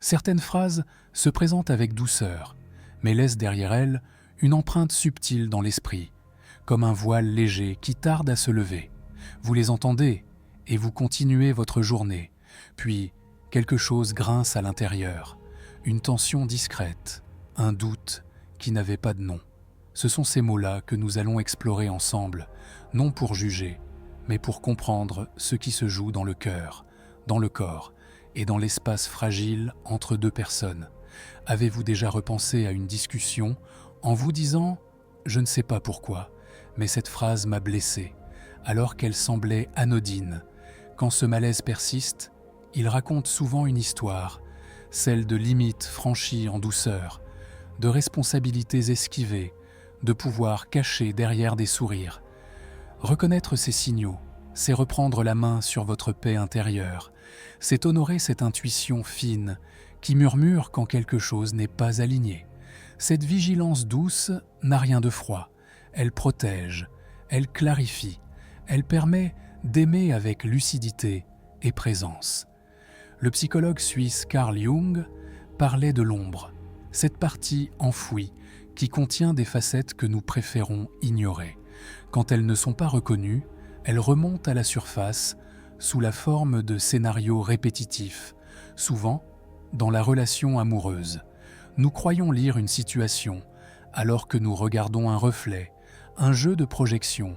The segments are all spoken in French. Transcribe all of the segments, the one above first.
Certaines phrases se présentent avec douceur, mais laissent derrière elles une empreinte subtile dans l'esprit, comme un voile léger qui tarde à se lever. Vous les entendez et vous continuez votre journée, puis quelque chose grince à l'intérieur, une tension discrète, un doute qui n'avait pas de nom. Ce sont ces mots-là que nous allons explorer ensemble, non pour juger, mais pour comprendre ce qui se joue dans le cœur, dans le corps et dans l'espace fragile entre deux personnes. Avez-vous déjà repensé à une discussion en vous disant « je ne sais pas pourquoi, mais cette phrase m'a blessé », alors qu'elle semblait anodine. Quand ce malaise persiste, il raconte souvent une histoire, celle de limites franchies en douceur, de responsabilités esquivées, de pouvoirs cachés derrière des sourires. Reconnaître ces signaux, c'est reprendre la main sur votre paix intérieure, c'est honorer cette intuition fine qui murmure quand quelque chose n'est pas aligné. Cette vigilance douce n'a rien de froid, elle protège, elle clarifie, elle permet d'aimer avec lucidité et présence. Le psychologue suisse Carl Jung parlait de l'ombre, cette partie enfouie qui contient des facettes que nous préférons ignorer. Quand elles ne sont pas reconnues, elles remontent à la surface sous la forme de scénarios répétitifs, souvent dans la relation amoureuse. Nous croyons lire une situation alors que nous regardons un reflet, un jeu de projection,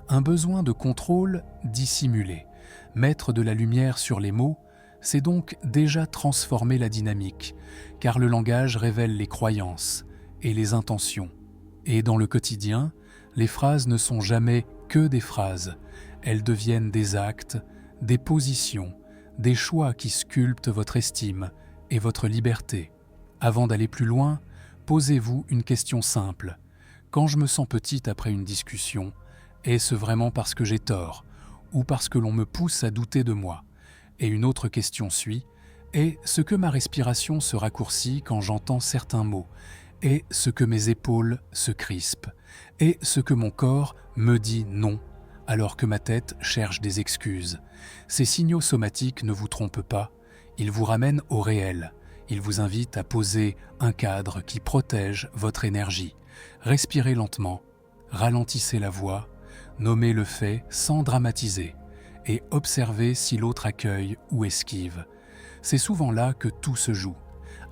un besoin de contrôle dissimulé. Mettre de la lumière sur les mots, c'est donc déjà transformer la dynamique, car le langage révèle les croyances et les intentions. Et dans le quotidien, les phrases ne sont jamais que des phrases, elles deviennent des actes, des positions, des choix qui sculptent votre estime et votre liberté. Avant d'aller plus loin, posez-vous une question simple. Quand je me sens petite après une discussion, est-ce vraiment parce que j'ai tort ou parce que l'on me pousse à douter de moi? Et une autre question suit, est-ce que ma respiration se raccourcit quand j'entends certains mots? Est-ce que mes épaules se crispent? Est-ce que mon corps me dit non alors que ma tête cherche des excuses? Ces signaux somatiques ne vous trompent pas, ils vous ramènent au réel. Ils vous invitent à poser un cadre qui protège votre énergie. Respirez lentement, ralentissez la voix, nommez le fait sans dramatiser et observez si l'autre accueille ou esquive. C'est souvent là que tout se joue.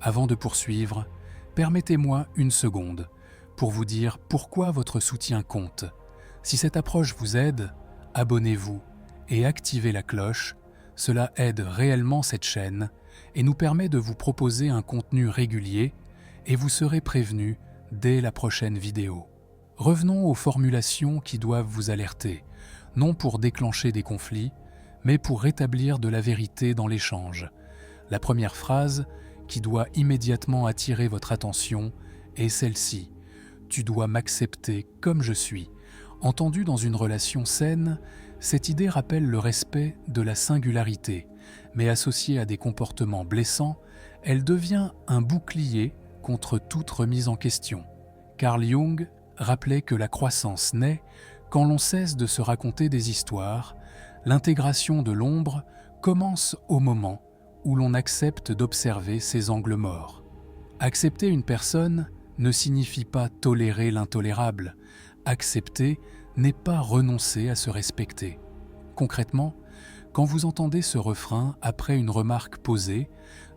Avant de poursuivre, permettez-moi une seconde pour vous dire pourquoi votre soutien compte. Si cette approche vous aide, abonnez-vous et activez la cloche. Cela aide réellement cette chaîne et nous permet de vous proposer un contenu régulier et vous serez prévenu dès la prochaine vidéo. Revenons aux formulations qui doivent vous alerter, non pour déclencher des conflits, mais pour rétablir de la vérité dans l'échange. La première phrase, qui doit immédiatement attirer votre attention, est celle-ci. « Tu dois m'accepter comme je suis ». Entendue dans une relation saine, cette idée rappelle le respect de la singularité, mais associée à des comportements blessants, elle devient un bouclier contre toute remise en question. Carl Jung rappelait que la croissance naît quand l'on cesse de se raconter des histoires. L'intégration de l'ombre commence au moment où l'on accepte d'observer ses angles morts. Accepter une personne ne signifie pas tolérer l'intolérable. Accepter n'est pas renoncer à se respecter. Concrètement, quand vous entendez ce refrain après une remarque posée,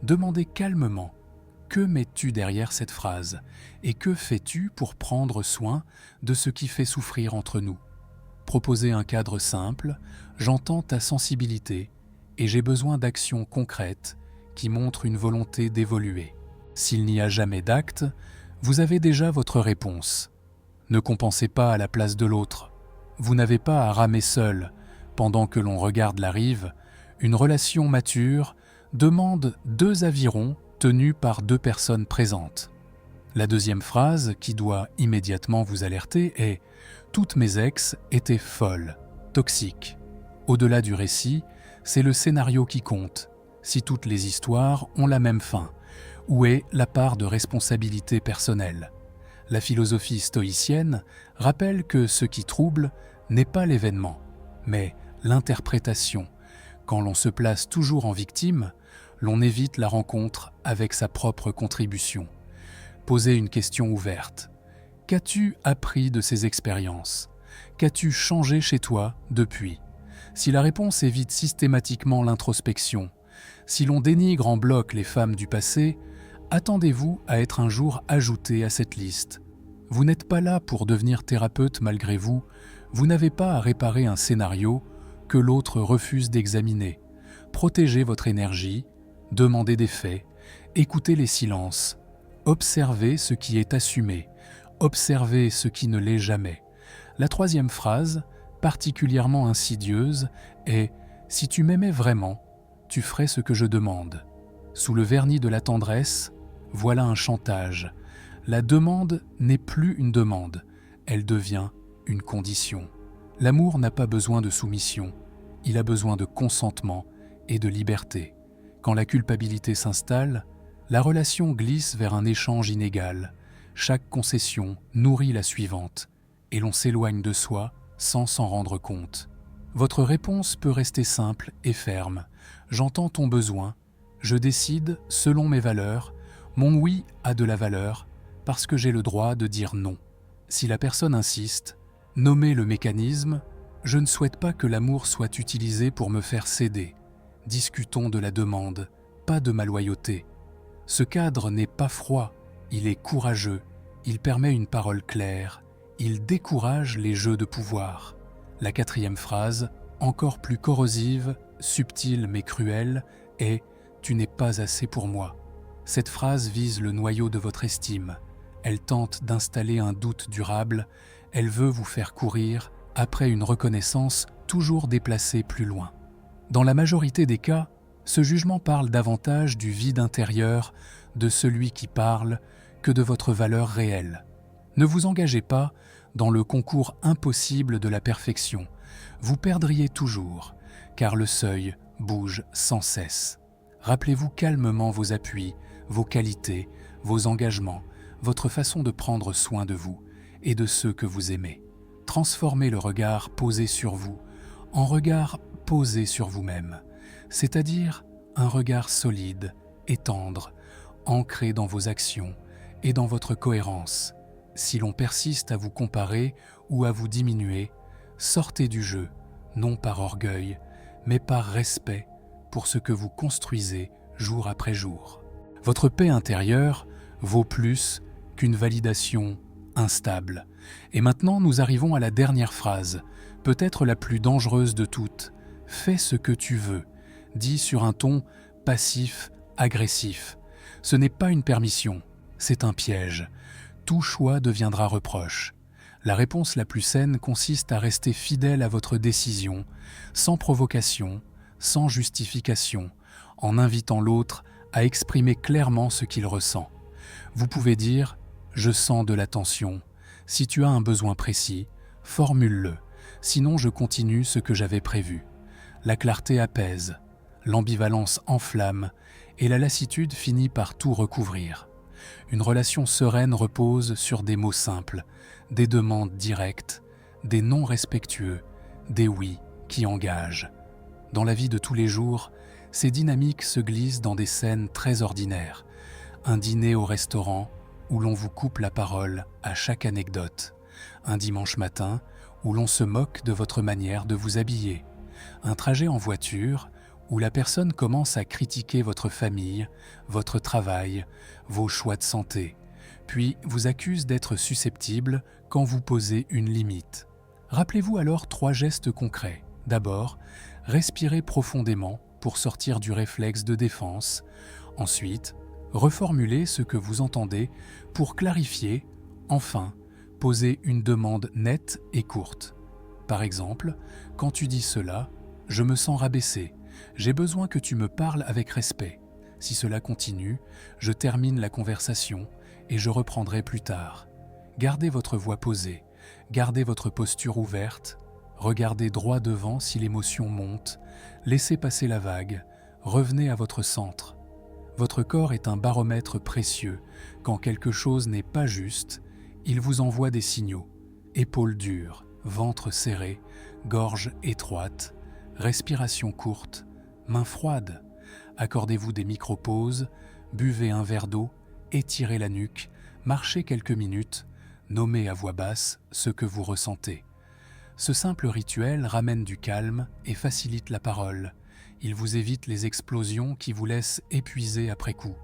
demandez calmement « Que mets-tu derrière cette phrase ?» et « Que fais-tu pour prendre soin de ce qui fait souffrir entre nous ?» Proposez un cadre simple « J'entends ta sensibilité et j'ai besoin d'actions concrètes qui montrent une volonté d'évoluer. » S'il n'y a jamais d'acte, vous avez déjà votre réponse. Ne compensez pas à la place de l'autre. Vous n'avez pas à ramer seul pendant que l'on regarde la rive. Une relation mature demande 2 avirons tenus par 2 personnes présentes. La deuxième phrase, qui doit immédiatement vous alerter, est « Toutes mes ex étaient folles, toxiques ». Au-delà du récit, c'est le scénario qui compte. Si toutes les histoires ont la même fin, où est la part de responsabilité personnelle? La philosophie stoïcienne rappelle que ce qui trouble n'est pas l'événement, mais l'interprétation. Quand l'on se place toujours en victime, L'on évite la rencontre avec sa propre contribution. Posez une question ouverte. Qu'as-tu appris de ces expériences? Qu'as-tu changé chez toi depuis? Si la réponse évite systématiquement l'introspection, si l'on dénigre en bloc les femmes du passé, attendez-vous à être un jour ajouté à cette liste. Vous n'êtes pas là pour devenir thérapeute malgré vous, vous n'avez pas à réparer un scénario que l'autre refuse d'examiner. Protégez votre énergie, demandez des faits, écoutez les silences, observez ce qui est assumé, observez ce qui ne l'est jamais. La troisième phrase, particulièrement insidieuse, est « Si tu m'aimais vraiment, tu ferais ce que je demande ». Sous le vernis de la tendresse, voilà un chantage. La demande n'est plus une demande, elle devient une condition. L'amour n'a pas besoin de soumission, il a besoin de consentement et de liberté. Quand la culpabilité s'installe, la relation glisse vers un échange inégal. Chaque concession nourrit la suivante, et l'on s'éloigne de soi sans s'en rendre compte. Votre réponse peut rester simple et ferme. J'entends ton besoin, je décide selon mes valeurs, mon oui a de la valeur parce que j'ai le droit de dire non. Si la personne insiste, nommez le mécanisme, je ne souhaite pas que l'amour soit utilisé pour me faire céder. Discutons de la demande, pas de ma loyauté. Ce cadre n'est pas froid, il est courageux, il permet une parole claire, il décourage les jeux de pouvoir. La quatrième phrase, encore plus corrosive, subtile mais cruelle, est « Tu n'es pas assez pour moi ». Cette phrase vise le noyau de votre estime. Elle tente d'installer un doute durable, elle veut vous faire courir après une reconnaissance toujours déplacée plus loin. Dans la majorité des cas, ce jugement parle davantage du vide intérieur de celui qui parle que de votre valeur réelle. Ne vous engagez pas dans le concours impossible de la perfection. Vous perdriez toujours, car le seuil bouge sans cesse. Rappelez-vous calmement vos appuis, vos qualités, vos engagements, votre façon de prendre soin de vous et de ceux que vous aimez. Transformez le regard posé sur vous en regard posé sur vous-même, c'est-à-dire un regard solide et tendre, ancré dans vos actions et dans votre cohérence. Si l'on persiste à vous comparer ou à vous diminuer, sortez du jeu, non par orgueil, mais par respect pour ce que vous construisez jour après jour. Votre paix intérieure vaut plus qu'une validation instable. Et maintenant, nous arrivons à la dernière phrase, peut-être la plus dangereuse de toutes. Fais ce que tu veux, dit sur un ton passif-agressif. Ce n'est pas une permission, c'est un piège. Tout choix deviendra reproche. La réponse la plus saine consiste à rester fidèle à votre décision, sans provocation, sans justification, en invitant l'autre à exprimer clairement ce qu'il ressent. Vous pouvez dire « Je sens de la tension ». Si tu as un besoin précis, formule-le, sinon je continue ce que j'avais prévu. La clarté apaise, l'ambivalence enflamme et la lassitude finit par tout recouvrir. Une relation sereine repose sur des mots simples, des demandes directes, des non respectueux, des oui qui engagent. Dans la vie de tous les jours, ces dynamiques se glissent dans des scènes très ordinaires. Un dîner au restaurant où l'on vous coupe la parole à chaque anecdote. Un dimanche matin où l'on se moque de votre manière de vous habiller. Un trajet en voiture où la personne commence à critiquer votre famille, votre travail, vos choix de santé, puis vous accuse d'être susceptible quand vous posez une limite. Rappelez-vous alors 3 gestes concrets. D'abord, respirez profondément pour sortir du réflexe de défense. Ensuite, reformulez ce que vous entendez pour clarifier. Enfin, posez une demande nette et courte. Par exemple, quand tu dis cela, je me sens rabaissé. J'ai besoin que tu me parles avec respect. Si cela continue, je termine la conversation et je reprendrai plus tard. Gardez votre voix posée, gardez votre posture ouverte, regardez droit devant si l'émotion monte, laissez passer la vague, revenez à votre centre. Votre corps est un baromètre précieux. Quand quelque chose n'est pas juste, il vous envoie des signaux. Épaules dures, ventre serré, gorge étroite, respiration courte, mains froides. Accordez-vous des micro-pauses, buvez un verre d'eau, étirez la nuque, marchez quelques minutes, nommez à voix basse ce que vous ressentez. Ce simple rituel ramène du calme et facilite la parole. Il vous évite les explosions qui vous laissent épuisé après coup.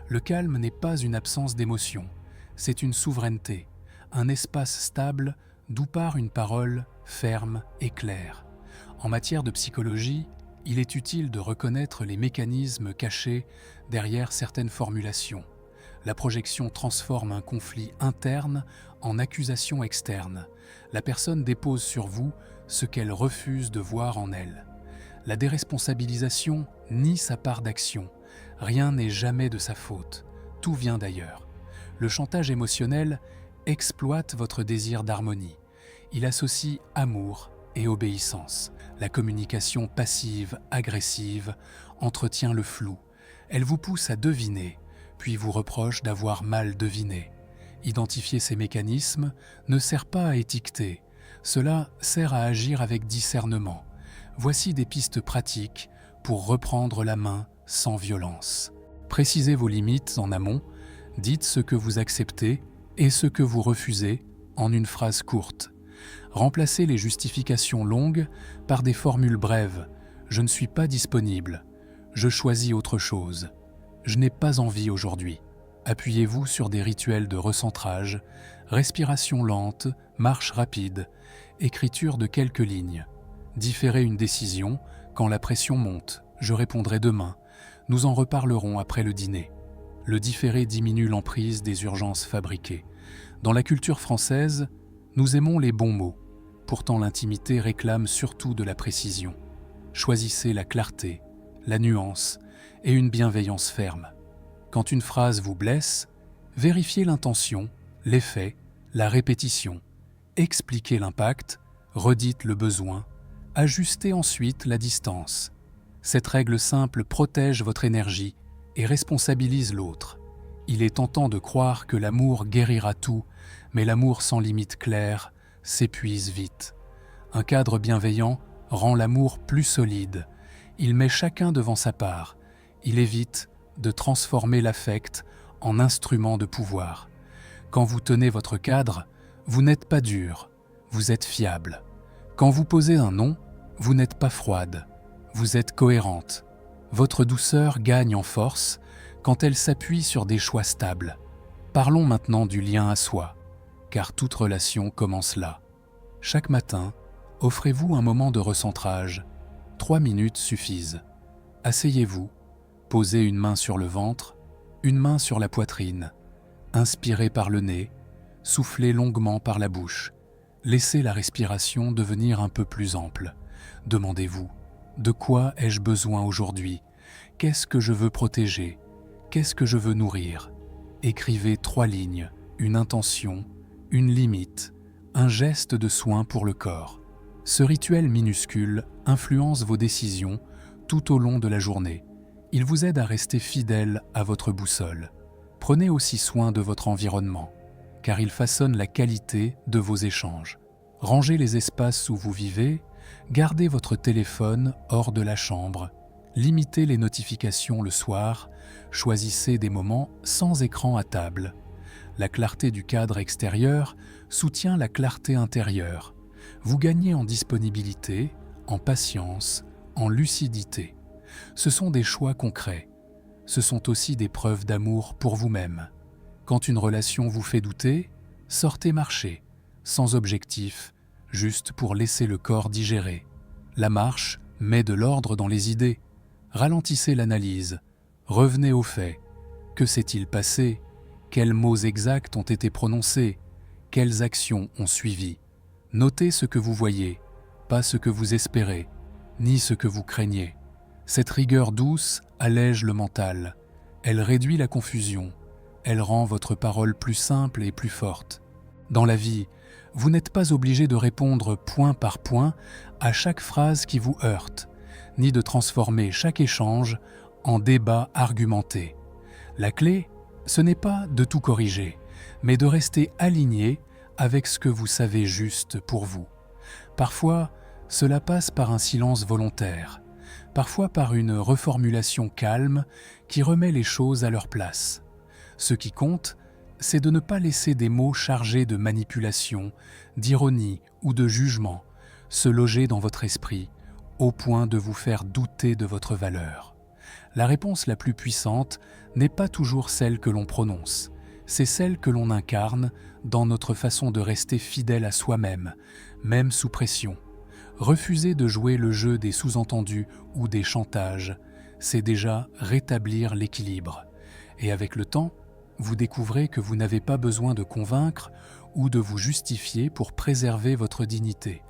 Le calme n'est pas une absence d'émotion, c'est une souveraineté, un espace stable d'où part une parole ferme et claire. En matière de psychologie, il est utile de reconnaître les mécanismes cachés derrière certaines formulations. La projection transforme un conflit interne en accusation externe. La personne dépose sur vous ce qu'elle refuse de voir en elle. La déresponsabilisation nie sa part d'action. Rien n'est jamais de sa faute. Tout vient d'ailleurs. Le chantage émotionnel exploite votre désir d'harmonie. Il associe amour et obéissance. La communication passive-agressive entretient le flou. Elle vous pousse à deviner, puis vous reproche d'avoir mal deviné. Identifier ces mécanismes ne sert pas à étiqueter, cela sert à agir avec discernement. Voici des pistes pratiques pour reprendre la main sans violence. Précisez vos limites en amont, dites ce que vous acceptez et ce que vous refusez en une phrase courte. Remplacez les justifications longues par des formules brèves. Je ne suis pas disponible. Je choisis autre chose. Je n'ai pas envie aujourd'hui. Appuyez-vous sur des rituels de recentrage, respiration lente, marche rapide, écriture de quelques lignes. Différez une décision quand la pression monte. Je répondrai demain. Nous en reparlerons après le dîner. Le différé diminue l'emprise des urgences fabriquées. Dans la culture française, nous aimons les bons mots. Pourtant, l'intimité réclame surtout de la précision. Choisissez la clarté, la nuance et une bienveillance ferme. Quand une phrase vous blesse, vérifiez l'intention, l'effet, la répétition. Expliquez l'impact, redites le besoin, ajustez ensuite la distance. Cette règle simple protège votre énergie et responsabilise l'autre. Il est tentant de croire que l'amour guérira tout, mais l'amour sans limite claire s'épuise vite. Un cadre bienveillant rend l'amour plus solide. Il met chacun devant sa part. Il évite de transformer l'affect en instrument de pouvoir. Quand vous tenez votre cadre, vous n'êtes pas dur, vous êtes fiable. Quand vous posez un non, vous n'êtes pas froide, vous êtes cohérente. Votre douceur gagne en force quand elle s'appuie sur des choix stables. Parlons maintenant du lien à soi, car toute relation commence là. Chaque matin, offrez-vous un moment de recentrage. 3 minutes suffisent. Asseyez-vous, posez une main sur le ventre, une main sur la poitrine. Inspirez par le nez, soufflez longuement par la bouche. Laissez la respiration devenir un peu plus ample. Demandez-vous, de quoi ai-je besoin aujourd'hui? Qu'est-ce que je veux protéger? Qu'est-ce que je veux nourrir? Écrivez 3 lignes, une intention, une limite, un geste de soin pour le corps. Ce rituel minuscule influence vos décisions tout au long de la journée. Il vous aide à rester fidèle à votre boussole. Prenez aussi soin de votre environnement, car il façonne la qualité de vos échanges. Rangez les espaces où vous vivez, gardez votre téléphone hors de la chambre, limitez les notifications le soir, choisissez des moments sans écran à table. La clarté du cadre extérieur soutient la clarté intérieure. Vous gagnez en disponibilité, en patience, en lucidité. Ce sont des choix concrets. Ce sont aussi des preuves d'amour pour vous-même. Quand une relation vous fait douter, sortez marcher, sans objectif, juste pour laisser le corps digérer. La marche met de l'ordre dans les idées. Ralentissez l'analyse, revenez aux faits. Que s'est-il passé? Quels mots exacts ont été prononcés? Quelles actions ont suivi? Notez ce que vous voyez, pas ce que vous espérez, ni ce que vous craignez. Cette rigueur douce allège le mental. Elle réduit la confusion. Elle rend votre parole plus simple et plus forte. Dans la vie, vous n'êtes pas obligé de répondre point par point à chaque phrase qui vous heurte, ni de transformer chaque échange en débat argumenté. La clé, ce n'est pas de tout corriger, mais de rester aligné avec ce que vous savez juste pour vous. Parfois, cela passe par un silence volontaire, parfois par une reformulation calme qui remet les choses à leur place. Ce qui compte, c'est de ne pas laisser des mots chargés de manipulation, d'ironie ou de jugement se loger dans votre esprit, au point de vous faire douter de votre valeur. La réponse la plus puissante n'est pas toujours celle que l'on prononce, c'est celle que l'on incarne dans notre façon de rester fidèle à soi-même, même sous pression. Refuser de jouer le jeu des sous-entendus ou des chantages, c'est déjà rétablir l'équilibre. Et avec le temps, vous découvrez que vous n'avez pas besoin de convaincre ou de vous justifier pour préserver votre dignité.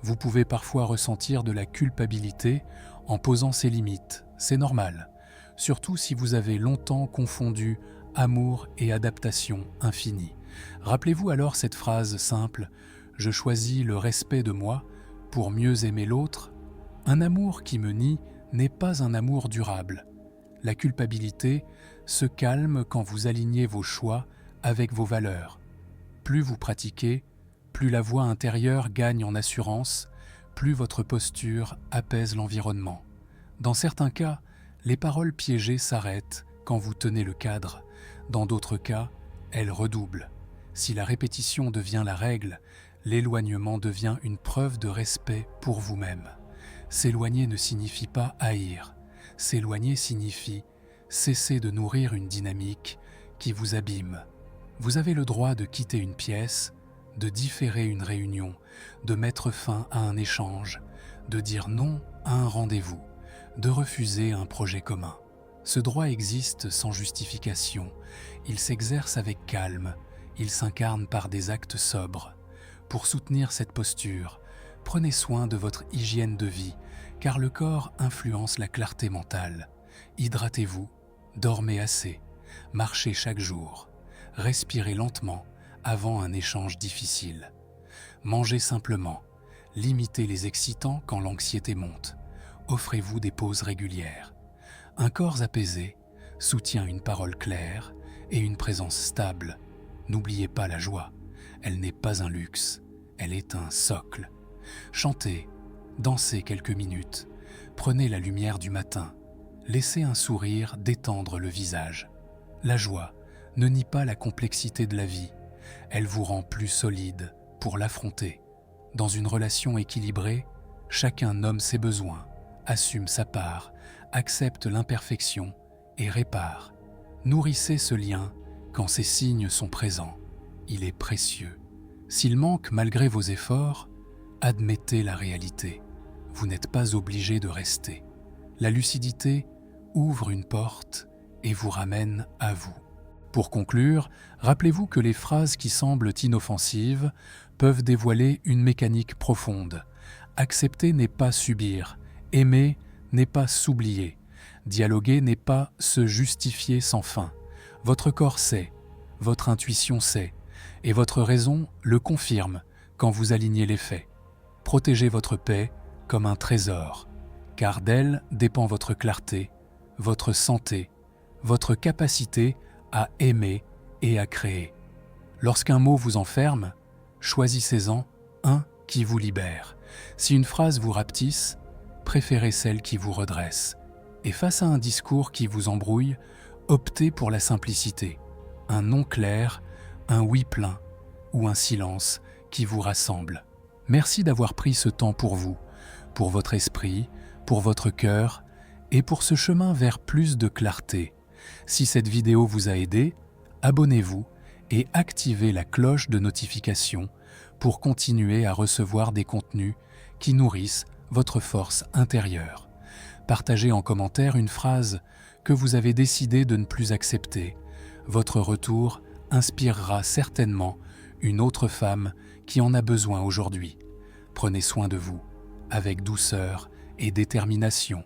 Vous pouvez parfois ressentir de la culpabilité en posant ces limites, c'est normal, surtout si vous avez longtemps confondu amour et adaptation infinie. Rappelez-vous alors cette phrase simple « Je choisis le respect de moi pour mieux aimer l'autre ». Un amour qui me nie n'est pas un amour durable. La culpabilité se calme quand vous alignez vos choix avec vos valeurs. Plus vous pratiquez, plus la voix intérieure gagne en assurance, plus votre posture apaise l'environnement. Dans certains cas, les paroles piégées s'arrêtent quand vous tenez le cadre. Dans d'autres cas, elles redoublent. Si la répétition devient la règle, l'éloignement devient une preuve de respect pour vous-même. S'éloigner ne signifie pas haïr. S'éloigner signifie cesser de nourrir une dynamique qui vous abîme. Vous avez le droit de quitter une pièce, de différer une réunion, de mettre fin à un échange, de dire non à un rendez-vous, de refuser un projet commun. Ce droit existe sans justification, il s'exerce avec calme, il s'incarne par des actes sobres. Pour soutenir cette posture, prenez soin de votre hygiène de vie, car le corps influence la clarté mentale. Hydratez-vous, dormez assez, marchez chaque jour, respirez lentement avant un échange difficile. Mangez simplement, limitez les excitants quand l'anxiété monte, offrez-vous des pauses régulières. Un corps apaisé soutient une parole claire et une présence stable. N'oubliez pas la joie, elle n'est pas un luxe, elle est un socle. Chantez, dansez quelques minutes, prenez la lumière du matin, laissez un sourire détendre le visage. La joie ne nie pas la complexité de la vie, elle vous rend plus solide pour l'affronter. Dans une relation équilibrée, chacun nomme ses besoins, assume sa part, accepte l'imperfection et répare. Nourrissez ce lien quand ces signes sont présents. Il est précieux. S'il manque malgré vos efforts, admettez la réalité. Vous n'êtes pas obligé de rester. La lucidité ouvre une porte et vous ramène à vous. Pour conclure, rappelez-vous que les phrases qui semblent inoffensives peuvent dévoiler une mécanique profonde. Accepter n'est pas subir, aimer n'est pas s'oublier, dialoguer n'est pas se justifier sans fin. Votre corps sait, votre intuition sait, et votre raison le confirme quand vous alignez les faits. Protégez votre paix comme un trésor, car d'elle dépend votre clarté, votre santé, votre capacité à aimer et à créer. Lorsqu'un mot vous enferme, choisissez-en un qui vous libère. Si une phrase vous rapetisse, préférez celle qui vous redresse. Et face à un discours qui vous embrouille, optez pour la simplicité. Un non clair, un oui plein ou un silence qui vous rassemble. Merci d'avoir pris ce temps pour vous, pour votre esprit, pour votre cœur et pour ce chemin vers plus de clarté. Si cette vidéo vous a aidé, abonnez-vous et activez la cloche de notification pour continuer à recevoir des contenus qui nourrissent votre force intérieure. Partagez en commentaire une phrase que vous avez décidé de ne plus accepter. Votre retour inspirera certainement une autre femme qui en a besoin aujourd'hui. Prenez soin de vous, avec douceur et détermination.